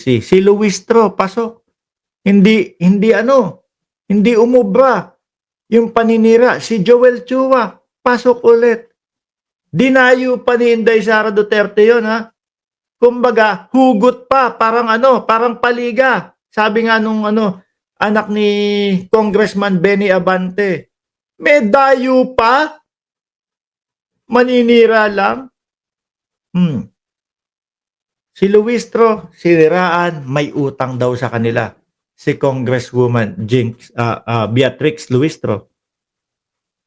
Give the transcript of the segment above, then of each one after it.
Si Luistro, pasok. Hindi ano, hindi umubra yung paninira. Si Joel Chua, pasok ulit. Dinayo pa ni Inday Sara Duterte yun, ha? Kumbaga, hugot pa, parang ano, parang paliga. Sabi nga nung ano, anak ni Congressman Benny Abante, may dayo pa? Maninira lang? Si Luistro, siniraan, may utang daw sa kanila. Si Congresswoman Beatrix Luistro.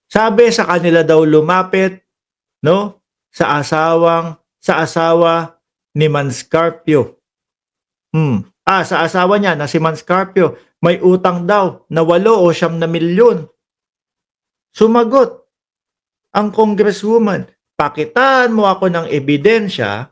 Sabi sa kanila daw lumapit, no? Sa asawa ni Manscarpio. Sa asawa niya na si Manscarpio, may utang daw na 8 o 9 na milyon. Sumagot ang congresswoman, pakitaan mo ako ng ebidensya,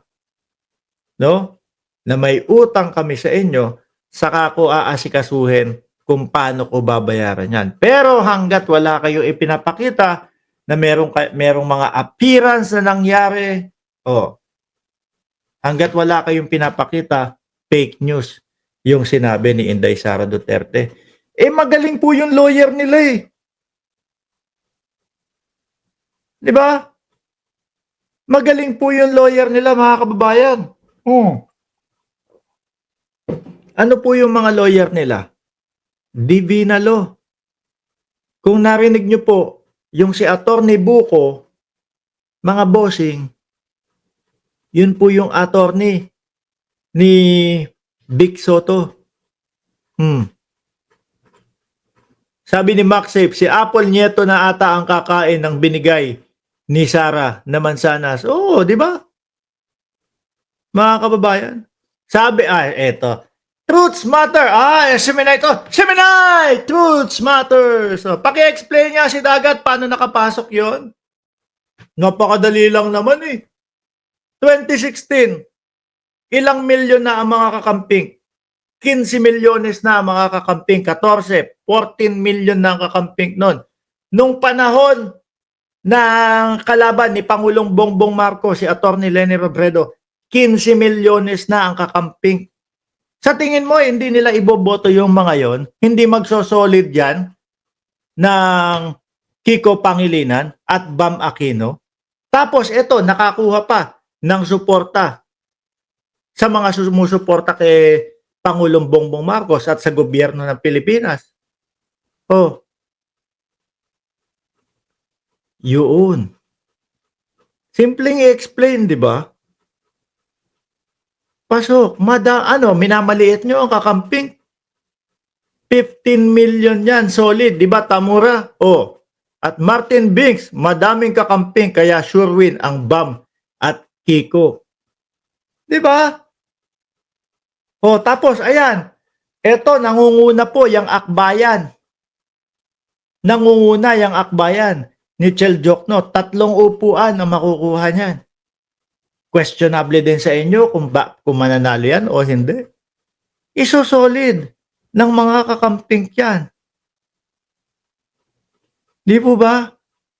no? Na may utang kami sa inyo, saka ko aasikasuhin kung paano ko babayaran yan. Pero hanggat wala kayo ipinapakita na merong mga appearance na nangyari, hanggat wala kayong pinapakita, fake news yung sinabi ni Inday Sara Duterte. Magaling po yung lawyer nila eh. Di ba? Magaling po yung lawyer nila, mga kababayan. Ano po yung mga lawyer nila? Divina Law. Kung narinig nyo po, yung si Attorney Buko, mga bossing, yun po yung attorney ni Vic Soto. Sabi ni Maxip, si Apple Nieto na ata ang kakain ng binigay ni Sara na mansanas. Oo, di ba? Mga kababayan. Sabi, eto. Truths matter. Seminay to. Seminay! Truths matter. So, paki-explain niya si Dagat paano nakapasok yon. Napakadali lang naman eh. 2016, ilang milyon na ang mga kakamping? 15 milyones na ang mga kakamping. 14 million na ang kakamping nun. Nung panahon ng kalaban ni Pangulong Bongbong Marcos, si Atty. Leni Robredo, 15 milyones na ang kakamping. Sa tingin mo, hindi nila iboboto yung mga yon? Hindi magsosolid yan ng Kiko Pangilinan at Bam Aquino? Tapos ito, nakakuha pa ng suporta sa mga sumusuporta kay Pangulong Bongbong Marcos at sa gobyerno ng Pilipinas. Yun. Simpleng i-explain, di ba? Pasok, minamaliit nyo ang kakamping. 15 million yan, solid, di ba, Tamura? At Martin Binks, madaming kakamping, kaya sure win ang Bam at Kiko. Di ba? Tapos, ayan, eto, nangunguna po yung akbayan. Nangunguna yung akbayan ni Chel Jokno. 3 upuan ang makukuha niyan. Questionable din sa inyo kung mananalo yan o hindi. Isosolid ng mga kakamping yan. Di po ba?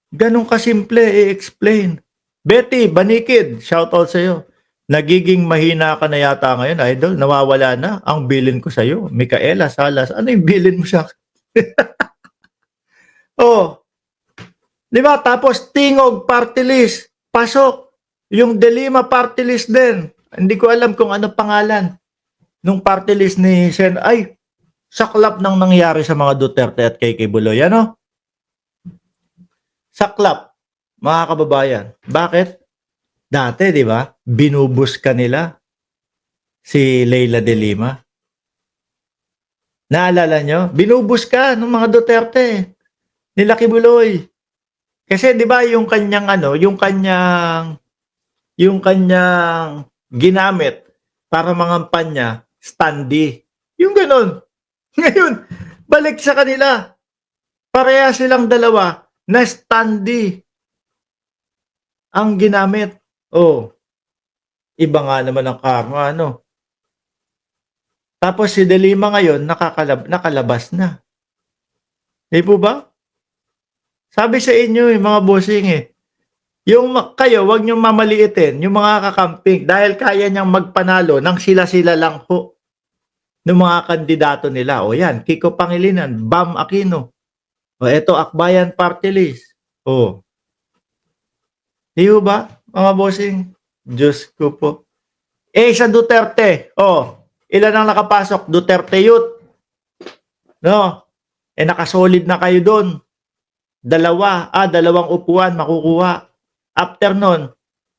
Ganun kasimple i-explain. Betty Banikid, shoutout sa iyo. Nagiging mahina ka na yata ngayon, idol. Nawawala na ang bilin ko sa iyo. Micaela Salas, ano yung bilin mo sa akin? Di ba? Tapos Tingog Party List, pasok. Yung Delima Party List din. Hindi ko alam kung ano pangalan nung party list ni Sen. Saklap nang nangyari sa mga Duterte at KK Buloy. Ano? Saklap, mga kababayan. Bakit? Dati, di ba? Binubus ka nila si Leila de Lima. Naalala nyo? Binubus ka ng mga Duterte. Nila Kibuloy. Kasi di ba yung kanyang ginamit para mangampanya, standee. Yung ganun. Ngayon, balik sa kanila. Pareha silang dalawa na standee ang ginamit. Iba nga naman ang karma, Tapos si De Lima ngayon, nakalabas na. Di po ba? Sabi sa inyo, mga bossing kayo, wag niyong mamaliitin yung mga kakamping dahil kaya niyang magpanalo nang sila-sila lang ho. ng mga kandidato nila. O yan, Kiko Pangilinan, Bam Aquino. O eto, Akbayan Party List. O, di ba, mga bossing? Diyos ko po. Sa Duterte, ilan ang nakapasok? Duterte Youth. No? Nakasolid na kayo doon. Dalawang upuan makukuha. After nun,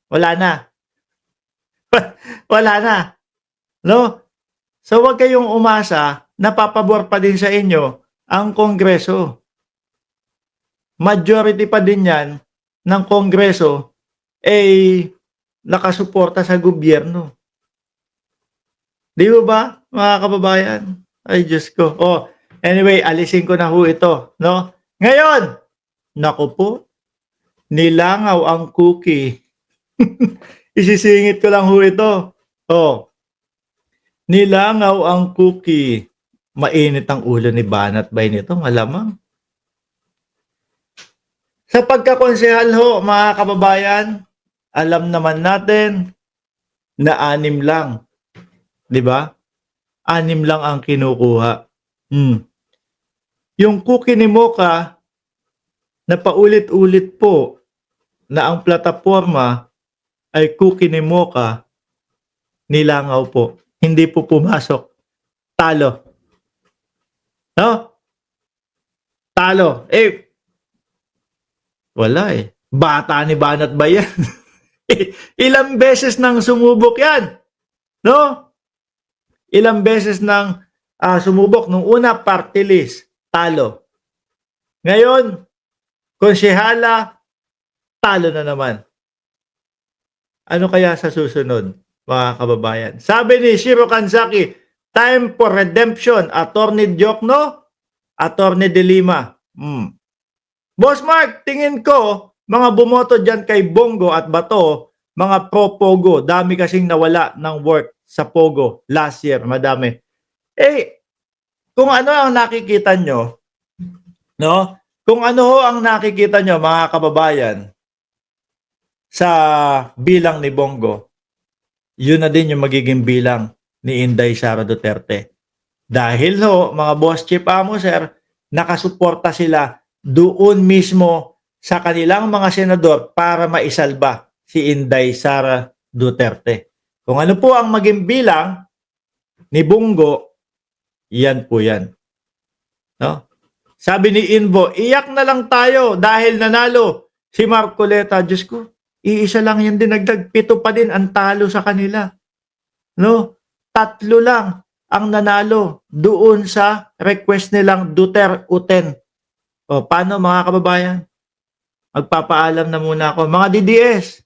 wala na. Wala na. No? So wag kayong umasa na papabor pa din sa inyo ang Kongreso. Majority pa din yan ng Kongreso nakasuporta sa gobyerno. Di ba, mga kababayan? Ay, Diyos ko. Anyway, alisin ko na ho ito. No? Ngayon, naku po, nilangaw ang cookie. Isisingit ko lang ho ito. Nilangaw ang cookie. Mainit ang ulo ni Banat Bay nito, malamang. Sa pagkakonsehal ho, mga kababayan, alam naman natin na 6 lang. 'Di ba? 6 lang ang kinukuha. Yung cookie ni Mocha na paulit-ulit po na ang plataforma ay cookie ni Mocha, nilangaw po. Hindi po pumasok. Talo. No? Talo. Wala Bata ni Banat ba yan? Ilang beses nang sumubok yan. No? Ilang beses nang sumubok. Nung una, party list. Talo. Ngayon, konsehala, talo na naman. Ano kaya sa susunod, mga kababayan? Sabi ni Shiro Kanzaki, time for redemption. Attorney Diokno, Attorney De Lima. Boss Mark, tingin ko, mga bumoto dyan kay Bongo at Bato, mga pro-Pogo, dami kasing nawala ng work sa Pogo last year, madami. Kung ano ang nakikita nyo, no? Kung ano ho ang nakikita nyo, mga kababayan, sa bilang ni Bongo, yun na din yung magiging bilang ni Inday Sara Duterte. Dahil ho, mga boss chief amo, sir, nakasuporta sila doon mismo sa kanilang mga senador para maisalba si Inday Sara Duterte. Kung ano po ang maging bilang ni Bongo, yan po yan. No? Sabi ni Invo, iyak na lang tayo dahil nanalo si Marcoleta. Diyos ko, iisa lang yan dinagdag. 7 pa din ang talo sa kanila. No? 3 lang ang nanalo doon sa request nilang Duterte-Uten. Paano mga kababayan? Magpapaalam na muna ako. Mga DDS,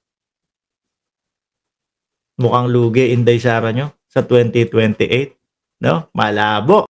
mukhang lugi Inday Sara nyo sa 2028. No? Malabo.